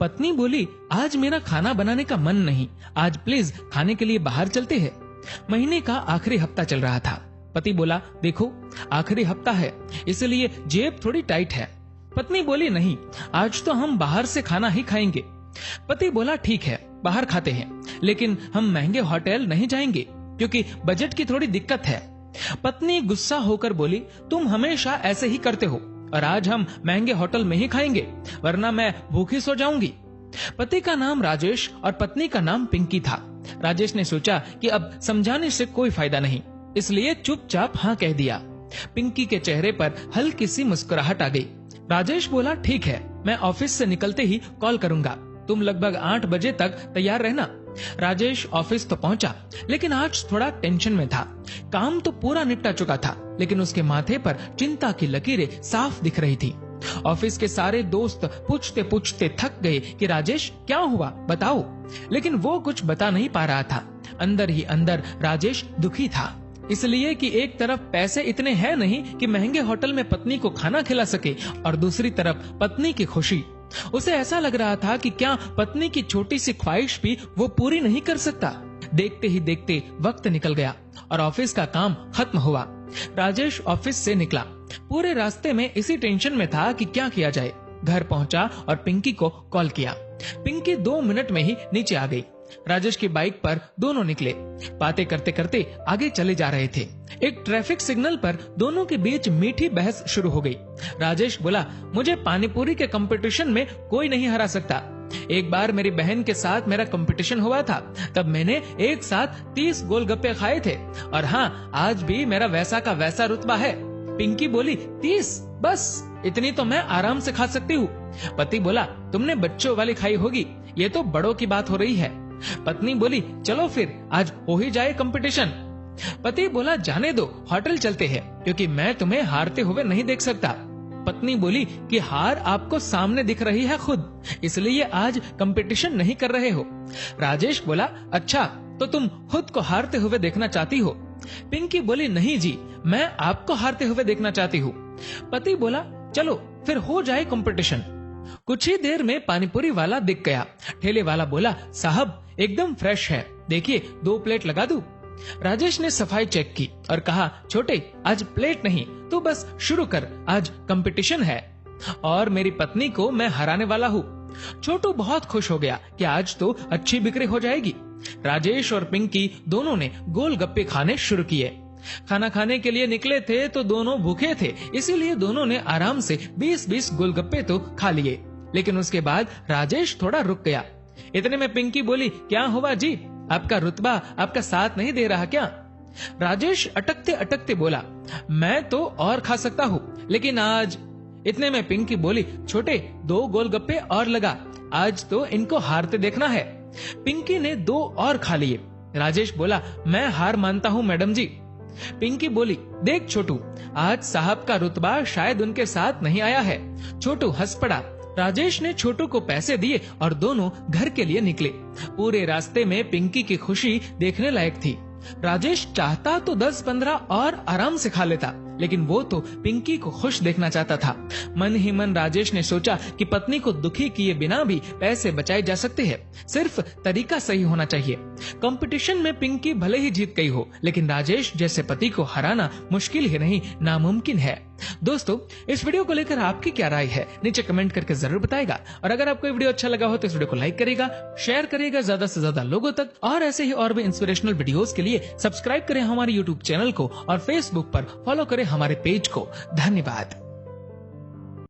पत्नी बोली, आज मेरा खाना बनाने का मन नहीं, आज प्लीज खाने के लिए बाहर चलते हैं। महीने का आखिरी हफ्ता चल रहा था। पति बोला, देखो आखिरी हफ्ता है इसलिए जेब थोड़ी टाइट है। पत्नी बोली, नहीं आज तो हम बाहर से खाना ही खाएंगे। पति बोला, ठीक है बाहर खाते हैं, लेकिन हम महंगे होटल नहीं जाएंगे क्योंकि बजट की थोड़ी दिक्कत है। पत्नी गुस्सा होकर बोली, तुम हमेशा ऐसे ही करते हो और आज हम महंगे होटल में ही खाएंगे, वरना मैं भूखी सो जाऊंगी। पति का नाम राजेश और पत्नी का नाम पिंकी था। राजेश ने सोचा कि अब समझाने से कोई फायदा नहीं, इसलिए चुपचाप हाँ कह दिया। पिंकी के चेहरे पर हल्की सी मुस्कुराहट आ गई। राजेश बोला, ठीक है मैं ऑफिस से निकलते ही कॉल करूंगा, तुम लगभग 8 बजे तक तैयार रहना। राजेश ऑफिस तो पहुंचा, लेकिन आज थोड़ा टेंशन में था। काम तो पूरा निपटा चुका था, लेकिन उसके माथे पर चिंता की लकीरें साफ दिख रही थी। ऑफिस के सारे दोस्त पूछते पूछते थक गए कि राजेश क्या हुआ बताओ, लेकिन वो कुछ बता नहीं पा रहा था। अंदर ही अंदर राजेश दुखी था, इसलिए कि एक तरफ पैसे इतने हैं नहीं कि महंगे होटल में पत्नी को खाना खिला सके, और दूसरी तरफ पत्नी की खुशी। उसे ऐसा लग रहा था कि क्या पत्नी की छोटी सी ख्वाहिश भी वो पूरी नहीं कर सकता। देखते ही देखते वक्त निकल गया और ऑफिस का काम खत्म हुआ। राजेश ऑफिस से निकला, पूरे रास्ते में इसी टेंशन में था कि क्या किया जाए। घर पहुंचा और पिंकी को कॉल किया। पिंकी 2 मिनट में ही नीचे आ गई। राजेश की बाइक पर दोनों निकले, बातें करते करते आगे चले जा रहे थे। एक ट्रैफिक सिग्नल पर दोनों के बीच मीठी बहस शुरू हो गई। राजेश बोला, मुझे पानीपुरी के कंपटीशन में कोई नहीं हरा सकता। एक बार मेरी बहन के साथ मेरा कंपटीशन हुआ था, तब मैंने एक साथ 30 गोलगप्पे खाए थे, और हाँ आज भी मेरा वैसा का वैसा रुतबा है। पिंकी बोली, 30 बस, इतनी तो मैं आराम से खा सकती हूँ। पति बोला, तुमने बच्चों वाली खाई होगी, ये तो बड़ों की बात हो रही है। पत्नी बोली, चलो फिर आज हो ही जाए कंपटीशन। पति बोला, जाने दो, होटल चलते हैं, क्योंकि मैं तुम्हें हारते हुए नहीं देख सकता। पत्नी बोली कि हार आपको सामने दिख रही है खुद, इसलिए आज कंपटीशन नहीं कर रहे हो। राजेश बोला, अच्छा तो तुम खुद को हारते हुए देखना चाहती हो। पिंकी बोली, नहीं जी, मैं आपको हारते हुए देखना चाहती हूँ। पति बोला, चलो फिर हो जाए कंपटीशन। कुछ ही देर में पानीपुरी वाला दिख गया। ठेले वाला बोला, साहब एकदम फ्रेश है, देखिए 2 प्लेट लगा दूं। राजेश ने सफाई चेक की और कहा, छोटे आज प्लेट नहीं तो बस शुरू कर, आज कंपटीशन है और मेरी पत्नी को मैं हराने वाला हूँ। छोटू बहुत खुश हो गया कि आज तो अच्छी बिक्री हो जाएगी। राजेश और पिंकी दोनों ने गोलगप्पे खाने शुरू किए। खाना खाने के लिए निकले थे तो दोनों भूखे थे, इसीलिए दोनों ने आराम से 20-20 गोलगप्पे तो खा लिए। लेकिन उसके बाद राजेश थोड़ा रुक गया। इतने में पिंकी बोली, क्या हुआ जी, आपका रुतबा आपका साथ नहीं दे रहा क्या? राजेश अटकते अटकते बोला, मैं तो और खा सकता हूँ, लेकिन आज। इतने में पिंकी बोली, छोटे 2 गोलगप्पे और लगा, आज तो इनको हारते देखना है। पिंकी ने 2 और खा लिए। राजेश बोला, मैं हार मानता हूँ मैडम जी। पिंकी बोली, देख छोटू, आज साहब का रुतबा शायद उनके साथ नहीं आया है। छोटू हंस पड़ा। राजेश ने छोटू को पैसे दिए और दोनों घर के लिए निकले। पूरे रास्ते में पिंकी की खुशी देखने लायक थी। राजेश चाहता तो 10-15 और आराम से खा लेता, लेकिन वो तो पिंकी को खुश देखना चाहता था। मन ही मन राजेश ने सोचा कि पत्नी को दुखी किए बिना भी पैसे बचाए जा सकते हैं, सिर्फ तरीका सही होना चाहिए। कंपटीशन में पिंकी भले ही जीत गई हो, लेकिन राजेश जैसे पति को हराना मुश्किल ही नहीं नामुमकिन है। दोस्तों, इस वीडियो को लेकर आपकी क्या राय है नीचे कमेंट करके जरूर बताएगा, और अगर आपको वीडियो अच्छा लगा हो तो इस वीडियो को लाइक करेगा, शेयर करेगा ज्यादा से ज्यादा लोगों तक, और ऐसे ही और भी इंस्पिरेशनल वीडियोस के लिए सब्सक्राइब करें हमारे यूट्यूब चैनल को और फेसबुक पर फॉलो करें हमारे पेज को। धन्यवाद।